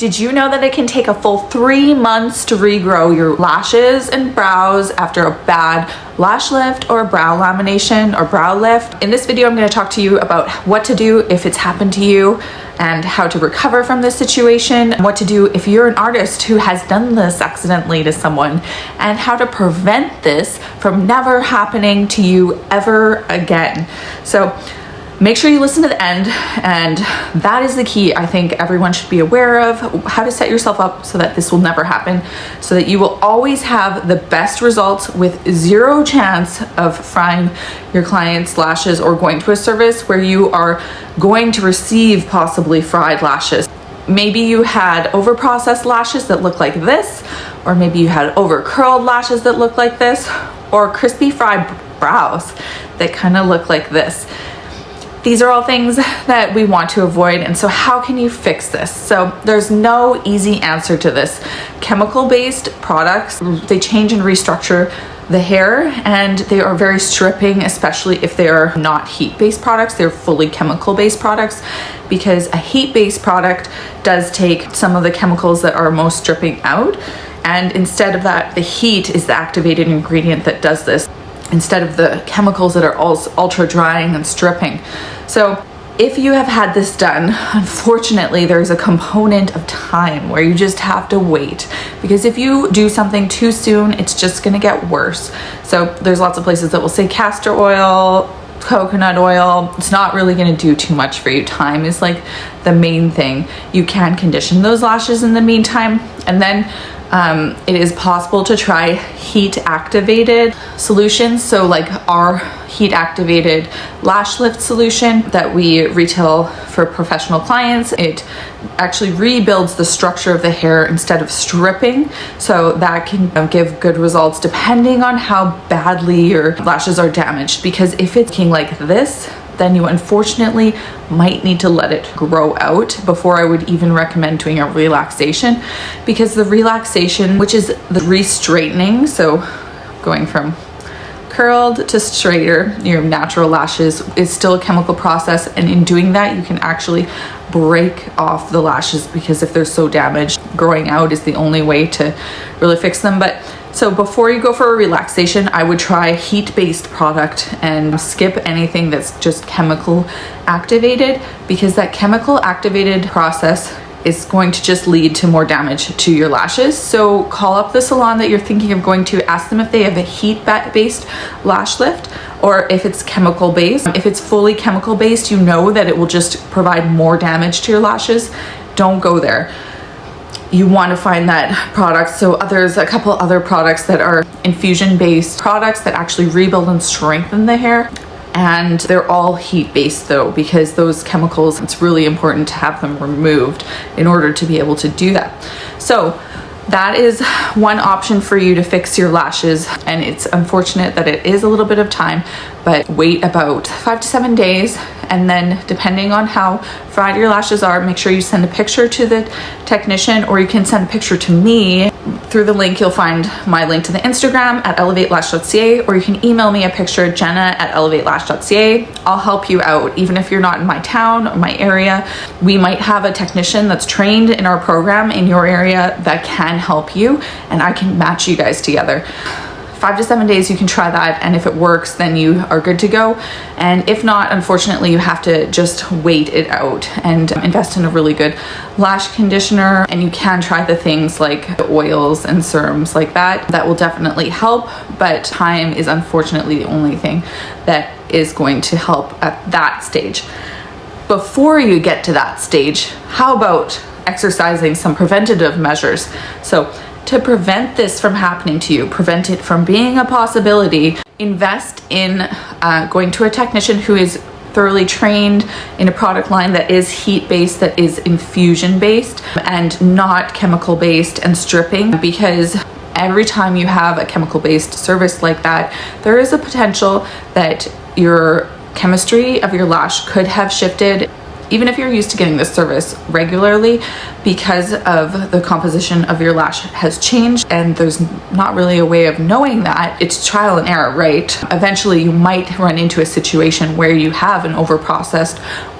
Did you know that it can take a full 3 months to regrow your lashes and brows after a bad lash lift or brow lamination or brow lift? In this video, I'm going to talk to you about what to do if it's happened to you and how to recover from this situation, what to do if you're an artist who has done this accidentally to someone, and how to prevent this from never happening to you ever again. So make sure you listen to the end, and that is the key I think everyone should be aware of, how to set yourself up so that this will never happen, so that you will always have the best results with zero chance of frying your clients' lashes or going to a service where you are going to receive possibly fried lashes. Maybe you had overprocessed lashes that look like this, or maybe you had over curled lashes that look like this, or crispy fried brows that kind of look like this. These are all things that we want to avoid, and so how can you fix this? So there's no easy answer to this. Chemical-based products, they change and restructure the hair, and they are very stripping, especially if they are not heat-based products. They're fully chemical-based products, because a heat-based product does take some of the chemicals that are most stripping out, and instead of that, the heat is the activated ingredient that does this, instead of the chemicals that are ultra drying and stripping. So if you have had this done, unfortunately, there's a component of time where you just have to wait, because if you do something too soon, it's just gonna get worse. So there's lots of places that will say castor oil, coconut oil. It's not really going to do too much for you. Time is like the main thing. You can condition those lashes in the meantime, and then it is possible to try heat activated solutions. So like our heat activated lash lift solution that we retail for professional clients, it actually rebuilds the structure of the hair instead of stripping. So that can give good results depending on how badly your lashes are damaged. Because if it's looking like this, then you unfortunately might need to let it grow out before I would even recommend doing a relaxation, because the relaxation, which is the re-straightening, so going from curled to straighter, your natural lashes, is still a chemical process, and in doing that you can actually break off the lashes, because if they're so damaged, growing out is the only way to really fix them. But so before you go for a relaxation, I would try a heat-based product and skip anything that's just chemical activated, because that chemical activated process is going to just lead to more damage to your lashes. So call up the salon that you're thinking of going to, ask them if they have a heat-based lash lift, or if it's chemical-based. If it's fully chemical-based, you know that it will just provide more damage to your lashes. Don't go there. You want to find that product. So there's a couple other products that are infusion-based products that actually rebuild and strengthen the hair. And they're all heat-based though, because those chemicals, it's really important to have them removed in order to be able to do that. So that is one option for you to fix your lashes, and it's unfortunate that it is a little bit of time, but wait about 5 to 7 days, and then depending on how fried your lashes are, make sure you send a picture to the technician, or you can send a picture to me. Through the link, you'll find my link to the Instagram at elevatelash.ca, or you can email me a picture, jenna@elevatelash.ca. I'll help you out, even if you're not in my town or my area. We might have a technician that's trained in our program in your area that can help you, and I can match you guys together. 5 to 7 days, you can try that, and if it works, then you are good to go. And if not, unfortunately, you have to just wait it out and invest in a really good lash conditioner. And you can try the things like the oils and serums like that. That will definitely help, but time is unfortunately the only thing that is going to help at that stage. Before you get to that stage, how about exercising some preventative measures? So to prevent this from happening to you, prevent it from being a possibility, invest in going to a technician who is thoroughly trained in a product line that is heat-based, that is infusion-based, and not chemical-based and stripping, because every time you have a chemical-based service like that, there is a potential that your chemistry of your lash could have shifted, even if you're used to getting this service regularly, because of the composition of your lash has changed, and there's not really a way of knowing that. It's trial and error, right? Eventually you might run into a situation where you have an overprocessed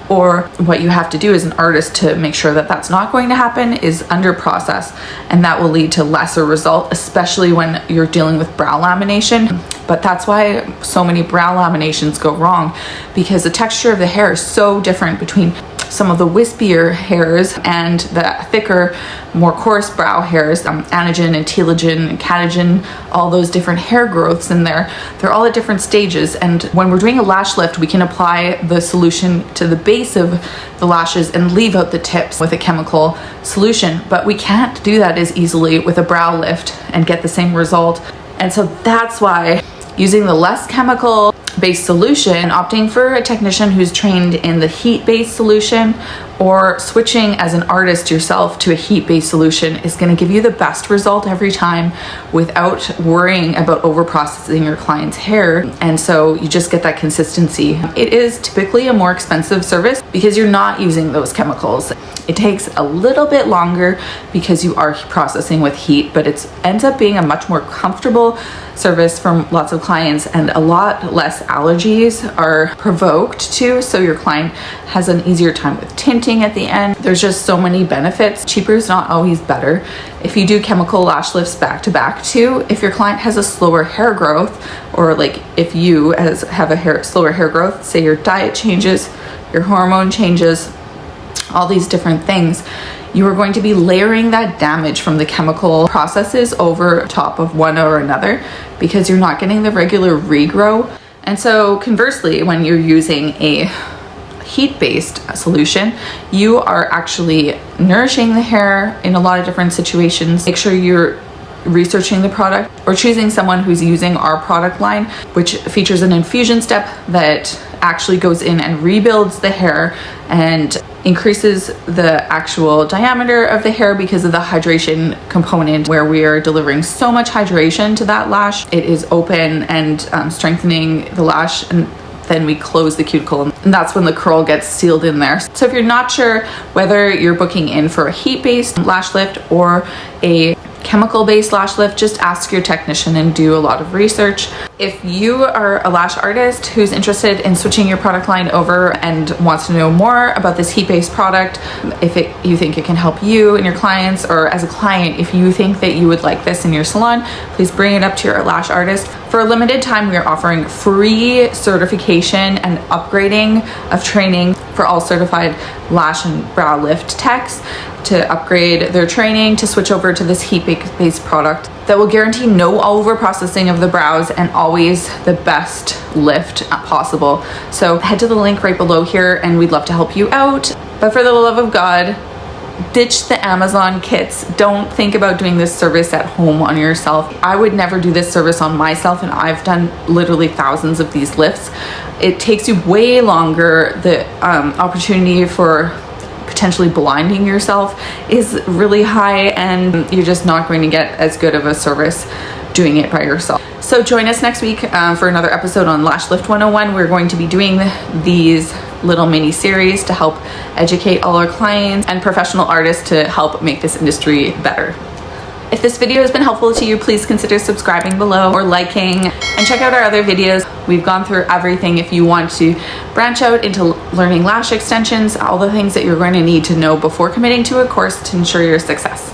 Or what you have to do as an artist to make sure that that's not going to happen is under process, and that will lead to lesser result, especially when you're dealing with brow lamination. But that's why so many brow laminations go wrong, because the texture of the hair is so different between some of the wispier hairs and the thicker, more coarse brow hairs, anagen and telogen and catagen, all those different hair growths in there. They're all at different stages. And when we're doing a lash lift, we can apply the solution to the base of the lashes and leave out the tips with a chemical solution. But we can't do that as easily with a brow lift and get the same result. And so that's why using the less chemical based solution, opting for a technician who's trained in the heat-based solution, or switching as an artist yourself to a heat-based solution is going to give you the best result every time without worrying about overprocessing your client's hair. And so you just get that consistency. It is typically a more expensive service because you're not using those chemicals. It takes a little bit longer because you are processing with heat, but it ends up being a much more comfortable service from lots of clients, and a lot less allergies are provoked too, so your client has an easier time with tinting at the end. There's just so many benefits. Cheaper is not always better. If you do chemical lash lifts back to back too, if your client has a slower hair growth, or like if you have a slower hair growth, say your diet changes, your hormone changes, all these different things, you are going to be layering that damage from the chemical processes over top of one or another, because you're not getting the regular regrow. And so conversely, when you're using a heat-based solution, you are actually nourishing the hair in a lot of different situations. Make sure you're researching the product or choosing someone who's using our product line, which features an infusion step that actually goes in and rebuilds the hair and increases the actual diameter of the hair because of the hydration component, where we are delivering so much hydration to that lash. It is open and strengthening the lash, and then we close the cuticle, and that's when the curl gets sealed in there. So if you're not sure whether you're booking in for a heat-based lash lift or a chemical-based lash lift, just ask your technician and do a lot of research. If you are a lash artist who's interested in switching your product line over and wants to know more about this heat-based product, if you think it can help you and your clients, or as a client, if you think that you would like this in your salon, please bring it up to your lash artist. For a limited time, we are offering free certification and upgrading of training for all certified lash and brow lift techs to upgrade their training to switch over to this heat-based product that will guarantee no over-processing of the brows and always the best lift possible. So head to the link right below here and we'd love to help you out. But for the love of God, ditch the Amazon kits. Don't think about doing this service at home on yourself. I would never do this service on myself, and I've done literally thousands of these lifts. It takes you way longer. The opportunity for potentially blinding yourself is really high, and you're just not going to get as good of a service doing it by yourself. So join us next week for another episode on Lash Lift 101. We're going to be doing these little mini series to help educate all our clients and professional artists to help make this industry better. If this video has been helpful to you, please consider subscribing below or liking, and check out our other videos. We've gone through everything. If you want to branch out into learning lash extensions, all the things that you're going to need to know before committing to a course to ensure your success.